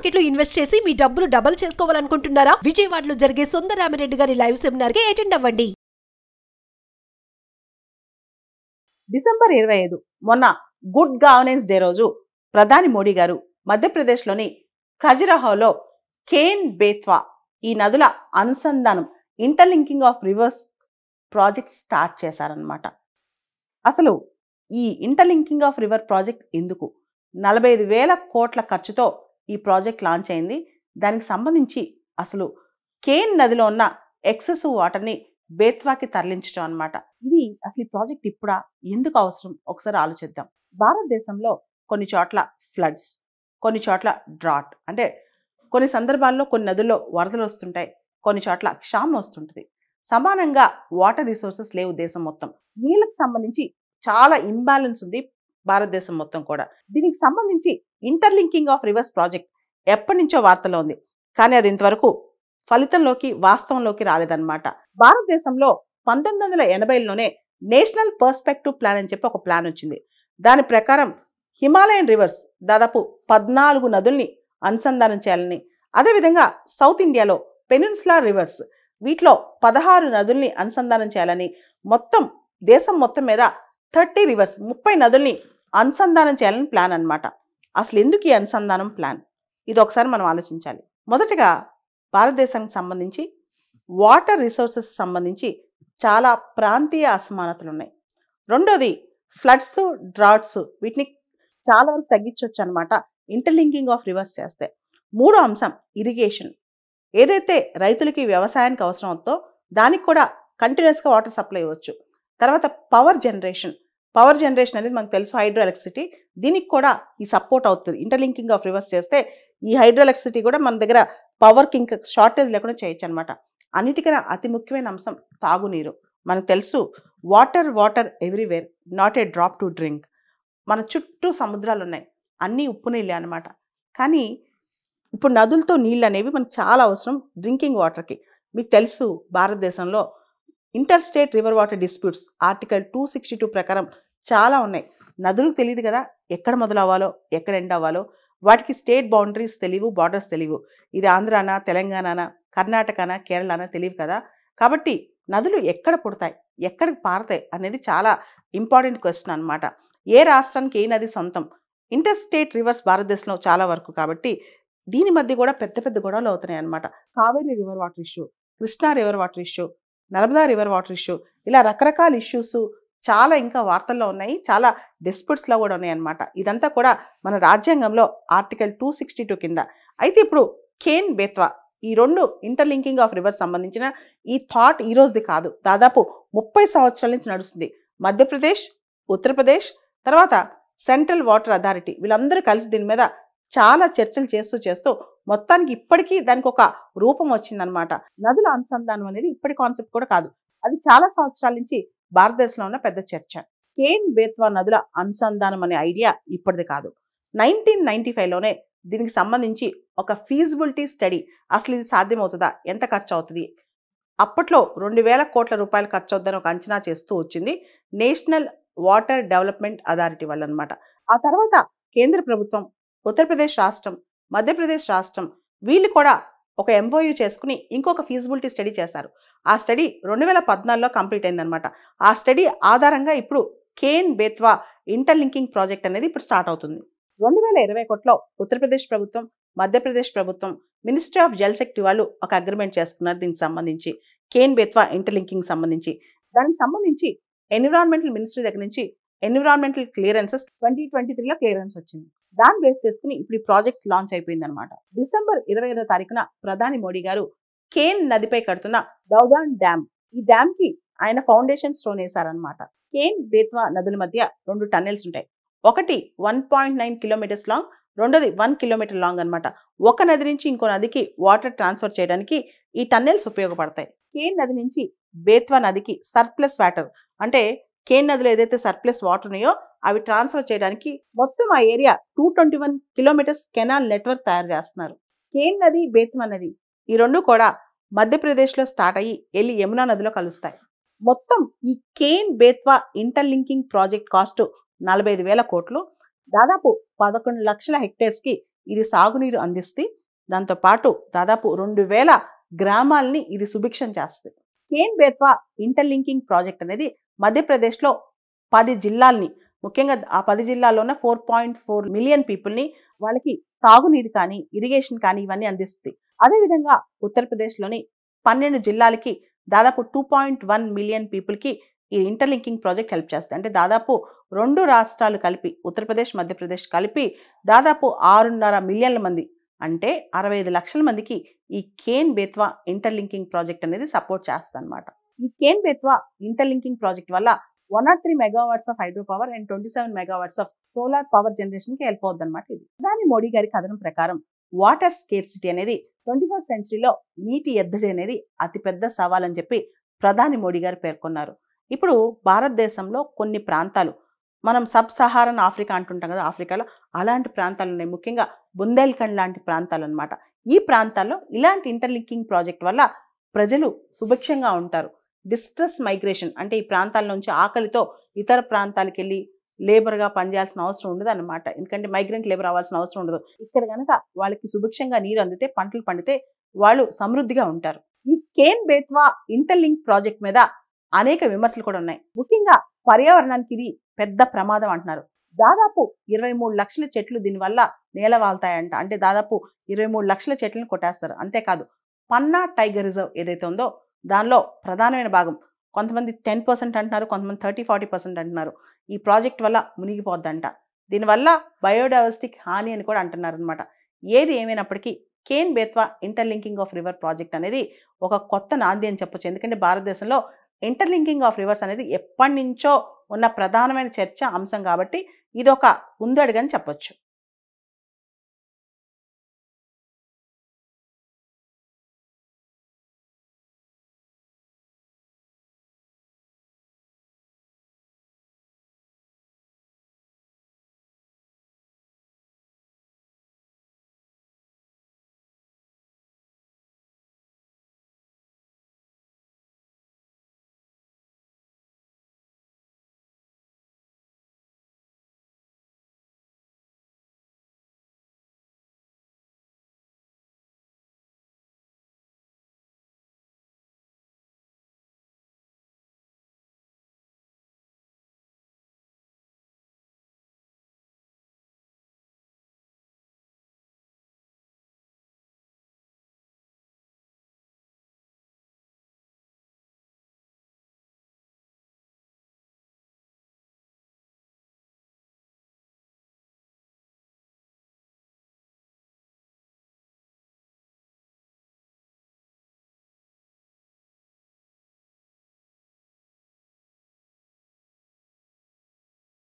Market లో invest చేసి మీ డబ్బులు డబుల్ చేసుకోవాలనుకుంటున్నారా? విజయవాడలో జరిగే సుందరరామిరెడ్డి గారి లైవ్ సెమినార్ కి అటెండ్ అవ్వండి. డిసెంబర్ 25 మొన్న గుడ్ గవర్నెన్స్ డే రోజు ప్రధాని మోడీ గారు మధ్యప్రదేశ్లోని ఖజురహోలో కేన్ బేత్వా ఈ నదుల అనుసంధానం interlinking of reverse project start చేశారనమాట. అసలు ఈ ఇంటర్లింకింగ్ ఆఫ్ రివర్ ప్రాజెక్ట్ ఎందుకు? 45,000 కోట్ల ఖర్చుతో ఈ ప్రాజెక్ట్ లాంచ్ అయింది. దానికి సంబంధించి అసలు కేన్ నదిలో ఉన్న ఎక్సెసివ్ వాటర్ని బేత్వాకి తరలించడం అనమాట. ఇది అసలు ఈ ప్రాజెక్ట్ ఇప్పుడా, ఎందుకు అవసరం ఒకసారి ఆలోచిద్దాం. భారతదేశంలో కొన్ని చోట్ల ఫ్లడ్స్, కొన్ని చోట్ల డ్రాట్, అంటే కొన్ని సందర్భాల్లో కొన్ని నదుల్లో వరదలు వస్తుంటాయి, కొన్ని చోట్ల క్షామం వస్తుంటుంది. సమానంగా వాటర్ రిసోర్సెస్ లేవు దేశం మొత్తం. నీళ్ళకి సంబంధించి చాలా ఇంబ్యాలెన్స్ ఉంది భారతదేశం మొత్తం కూడా. దీనికి సంబంధించి ఇంటర్లింకింగ్ ఆఫ్ రివర్స్ ప్రాజెక్ట్ ఎప్పటి నుంచో వార్తల్లో ఉంది, కానీ అది ఇంతవరకు ఫలితంలోకి వాస్తవంలోకి రాలేదన్నమాట. భారతదేశంలో 1980లోనే నేషనల్ పర్స్పెక్టివ్ ప్లాన్ అని చెప్పి ఒక ప్లాన్ వచ్చింది. దాని ప్రకారం హిమాలయన్ రివర్స్ దాదాపు 14 నదుల్ని అనుసంధానం చేయాలని, అదేవిధంగా సౌత్ ఇండియాలో పెనిన్సులార్ రివర్స్ వీటిలో 16 నదుల్ని అనుసంధానం చేయాలని, మొత్తం దేశం మొత్తం మీద 30 రివర్స్ 30 నదుల్ని అనుసంధానం చేయాలని ప్లాన్ అన్నమాట. అసలు ఎందుకు ఈ అనుసంధానం ప్లాన్? ఇది ఒకసారి మనం ఆలోచించాలి. మొదటగా భారతదేశానికి సంబంధించి వాటర్ రిసోర్సెస్ సంబంధించి చాలా ప్రాంతీయ అసమానతలు ఉన్నాయి. రెండోది ఫ్లడ్స్, డ్రాట్స్ వీటిని చాలా వరకు తగ్గించవచ్చు అనమాట ఇంటర్లింకింగ్ ఆఫ్ రివర్స్ చేస్తే. మూడో అంశం ఇరిగేషన్. ఏదైతే రైతులకి వ్యవసాయానికి అవసరం అవుతుందో దానికి కూడా కంటిన్యూస్గా వాటర్ సప్లై ఇవ్వచ్చు. తర్వాత పవర్ జనరేషన్ అనేది మనకు తెలుసు, హైడ్రో ఎలక్ట్రిసిటీ, దీనికి కూడా ఈ సపోర్ట్ అవుతుంది. ఇంటర్లింకింగ్ ఆఫ్ రివర్స్ చేస్తే ఈ హైడ్రో ఎలక్ట్రిసిటీ కూడా మన దగ్గర పవర్కి ఇంకా షార్టేజ్ లేకుండా చేయొచ్చు అనమాట. అన్నిటికన్నా అతి ముఖ్యమైన అంశం తాగునీరు. మనకు తెలుసు water everywhere, not a drop to drink. మన చుట్టూ సముద్రాలు ఉన్నాయి, అన్నీ ఉప్పు నీళ్ళే అనమాట. కానీ ఇప్పుడు నదులతో నీళ్ళు అనేవి మనకు చాలా అవసరం డ్రింకింగ్ వాటర్కి. మీకు తెలుసు భారతదేశంలో inter state river water disputes article 262 ప్రకారం చాలా ఉన్నాయి. నదులకు తెలియదు కదా ఎక్కడ మొదలవ్వాలో ఎక్కడ ఎండ్ అవ్వాలో, వాటికి స్టేట్ బౌండరీస్ తెలియవు, బార్డర్స్ తెలియవు. ఇది ఆంధ్రానా, తెలంగాణనా, కర్ణాటకనా, కేరళనా తెలియదు కదా. కాబట్టి నదులు ఎక్కడ పుడతాయి, ఎక్కడికి పారతాయి అనేది చాలా ఇంపార్టెంట్ క్వశ్చన్ అనమాట. ఏ రాష్ట్రానికి ఏ నది సొంతం? ఇంటర్ స్టేట్ రివర్స్ భారతదేశంలో చాలా వరకు, కాబట్టి దీని మధ్య కూడా పెద్ద పెద్ద గొడవలు అవుతున్నాయి అనమాట. Kaveri river water issue, Krishna river water issue, Narmada river water issue, ఇలా రకరకాల ఇష్యూస్ చాలా ఇంకా వార్తల్లో ఉన్నాయి, చాలా డిస్ప్యూట్స్లో కూడా ఉన్నాయి అనమాట. ఇదంతా కూడా మన రాజ్యాంగంలో ఆర్టికల్ 262 కింద. అయితే ఇప్పుడు కేన్ బేత్వా ఈ రెండు ఇంటర్లింకింగ్ ఆఫ్ రివర్స్ సంబంధించిన ఈ థాట్ ఈ రోజుది కాదు, దాదాపు 30 సంవత్సరాల నుంచి నడుస్తుంది. మధ్యప్రదేశ్, ఉత్తరప్రదేశ్, తర్వాత సెంట్రల్ వాటర్ అథారిటీ వీళ్ళందరూ కలిసి దీని మీద చాలా చర్చలు చేస్తూ మొత్తానికి ఇప్పటికీ దానికి ఒక రూపం వచ్చిందనమాట. నదుల అనుసంధానం అనేది ఇప్పటి కాన్సెప్ట్ కూడా కాదు, అది చాలా సంవత్సరాల నుంచి భారతదేశంలో ఉన్న పెద్ద చర్చ. కేన్ బేత్వా నదుల అనుసంధానం అనే ఐడియా ఇప్పటిది కాదు. 1995లోనే దీనికి సంబంధించి ఒక ఫీజిబిలిటీ స్టడీ, అసలు ఇది సాధ్యమవుతుందా, ఎంత ఖర్చు అవుతుంది, అప్పట్లో 2,000 కోట్ల రూపాయలు ఖర్చు అవుతుందని ఒక అంచనా చేస్తూ వచ్చింది నేషనల్ వాటర్ డెవలప్మెంట్ అథారిటీ వాళ్ళు అనమాట. ఆ తర్వాత కేంద్ర ప్రభుత్వం, ఉత్తరప్రదేశ్ రాష్ట్రం, మధ్యప్రదేశ్ రాష్ట్రం వీళ్ళు కూడా ఒక ఎంఓయూ చేసుకుని ఇంకొక ఫీజిబిలిటీ స్టడీ చేశారు. ఆ స్టడీ 2014లో కంప్లీట్ అయిందనమాట. ఆ స్టడీ ఆధారంగా ఇప్పుడు కేన్ బేత్వా ఇంటర్లింకింగ్ ప్రాజెక్ట్ అనేది ఇప్పుడు స్టార్ట్ అవుతుంది. 2021లో ఉత్తరప్రదేశ్ ప్రభుత్వం, మధ్యప్రదేశ్ ప్రభుత్వం, మినిస్ట్రీ ఆఫ్ జల్ శక్తి వాళ్ళు ఒక అగ్రిమెంట్ చేసుకున్నారు దీనికి సంబంధించి, కేన్ బేత్వా ఇంటర్లింకింగ్ సంబంధించి. దానికి సంబంధించి ఎన్విరాన్మెంటల్ మినిస్ట్రీ దగ్గర నుంచి ఎన్విరాన్మెంటల్ క్లియరెన్సెస్ 2023లో క్లియరెన్స్ వచ్చింది. దాన్ని బేస్ చేసుకుని ఇప్పుడు ఈ ప్రాజెక్ట్స్ లాంచ్ అయిపోయింది అనమాట. డిసెంబర్ 25వ తారీఖున ప్రధాని మోడీ గారు కేన్ నదిపై కడుతున్న దౌదాన్ డ్యామ్, ఈ డ్యామ్ కి ఆయన ఫౌండేషన్ స్టోన్ వేశారనమాట. కేన్ బేత్వా నదుల మధ్య 2 టన్నెల్స్ ఉంటాయి. ఒకటి 1.9 కిలోమీటర్స్ లాంగ్, రెండోది 1 కిలోమీటర్ లాంగ్ అనమాట. ఒక నది నుంచి ఇంకో నదికి వాటర్ ట్రాన్స్ఫర్ చేయడానికి ఈ టన్నెల్స్ ఉపయోగపడతాయి. కేన్ నది నుంచి బేత్వా నదికి సర్ప్లస్ వాటర్, అంటే కేన్ నదిలో ఏదైతే సర్ప్లస్ వాటర్ ఉన్నాయో అవి ట్రాన్స్ఫర్ చేయడానికి మొత్తం ఆ ఏరియా 221 కిలోమీటర్స్ కెనాల్ నెట్వర్క్ తయారు చేస్తున్నారు. కేన్ నది, బేత్వా నది ఈ రెండు కూడా మధ్యప్రదేశ్లో స్టార్ట్ అయ్యి వెళ్ళి యమునా నదిలో కలుస్తాయి. మొత్తం ఈ Ken Betwa interlinking project cost 45,000 కోట్లు, దాదాపు 11 లక్షల హెక్టేర్స్కి ఇది సాగునీరు అందిస్తే దాంతో పాటు దాదాపు 2000 గ్రామాలని ఇది సుభిక్షం చేస్తుంది. కేన్ బేత్వా ఇంటర్లింకింగ్ ప్రాజెక్ట్ అనేది మధ్యప్రదేశ్లో 10 జిల్లాల్ని, ముఖ్యంగా ఆ 10 జిల్లాల్లో ఉన్న 4.4 మిలియన్ పీపుల్ని వాళ్ళకి తాగునీరు కానీ ఇరిగేషన్ కానీ ఇవన్నీ అందిస్తుంది. అదేవిధంగా ఉత్తరప్రదేశ్లోని 12 జిల్లాలకి దాదాపు 2.1 మిలియన్ పీపుల్కి ఈ ఇంటర్లింకింగ్ ప్రాజెక్ట్ హెల్ప్ చేస్తుంది. అంటే దాదాపు 2 రాష్ట్రాలు కలిపి, ఉత్తరప్రదేశ్ మధ్యప్రదేశ్ కలిపి దాదాపు 6.5 మిలియన్ల మంది, అంటే 65 లక్షల మందికి ఈ కేన్ బేత్వా ఇంటర్లింకింగ్ ప్రాజెక్ట్ అనేది సపోర్ట్ చేస్తుంది అనమాట. ఈ కేన్ బేత్వా ఇంటర్లింకింగ్ ప్రాజెక్ట్ వల్ల 103 megawatts of hydro power and 27 megawatts of solar power generation కి హెల్ప్ అవుతుంది అనమాట. ఇది ప్రధాని మోడీ గారి కథనం ప్రకారం వాటర్ స్కేర్సిటీ అనేది 21st సెంచరీలో నీటి ఎద్దడి అనేది అతిపెద్ద సవాల్ అని చెప్పి ప్రధాని మోడీ గారు పేర్కొన్నారు. ఇప్పుడు భారతదేశంలో కొన్ని ప్రాంతాలు, మనం సబ్ సహారన్ ఆఫ్రికా అంటుంటాం కదా, ఆఫ్రికాలో అలాంటి ప్రాంతాలు ఉన్నాయి. ముఖ్యంగా బుందేల్ఖండ్ లాంటి ప్రాంతాలు అనమాట. ఈ ప్రాంతాల్లో ఇలాంటి ఇంటర్లింకింగ్ ప్రాజెక్ట్ వల్ల ప్రజలు సుభిక్షంగా ఉంటారు. డిస్ట్రెస్ మైగ్రేషన్ అంటే ఈ ప్రాంతాల నుంచి ఆకలితో ఇతర ప్రాంతాలకు వెళ్ళి లేబర్గా పనిచేయాల్సిన అవసరం ఉండదు అనమాట. ఎందుకంటే మైగ్రెంట్ లేబర్ అవ్వాల్సిన అవసరం ఉండదు. ఇక్కడ కనుక వాళ్ళకి సుభిక్షంగా నీరు అందితే, పంటలు పండితే వాళ్ళు సమృద్ధిగా ఉంటారు. ఈ కేన్ బేత్వా ఇంటర్లింక్ ప్రాజెక్ట్ మీద అనేక విమర్శలు కూడా ఉన్నాయి. ముఖ్యంగా పర్యావరణానికి ఇది పెద్ద ప్రమాదం అంటున్నారు. దాదాపు 23 లక్షల చెట్లు దీనివల్ల నేలవాళ్తాయంట. అంటే దాదాపు 23 లక్షల చెట్లను కొట్టేస్తారు. అంతేకాదు పన్నా టైగర్ రిజర్వ్ ఏదైతే ఉందో దానిలో ప్రధానమైన భాగం, కొంతమంది 10% అంటున్నారు, కొంతమంది 30-40% అంటున్నారు, ఈ ప్రాజెక్ట్ వల్ల మునిగిపోద్దంట. దీనివల్ల బయోడైవర్సిటీకి హాని అని కూడా అంటున్నారు అనమాట. ఏది ఏమైనప్పటికీ Ken Betwa interlinking of river project అనేది ఒక కొత్త నాంది అని చెప్పొచ్చు. ఎందుకంటే భారతదేశంలో ఇంటర్లింకింగ్ ఆఫ్ రివర్స్ అనేది ఎప్పటి నుంచో ఉన్న ప్రధానమైన చర్చ అంశం కాబట్టి ఇది ఒక ముందడుగని చెప్పొచ్చు.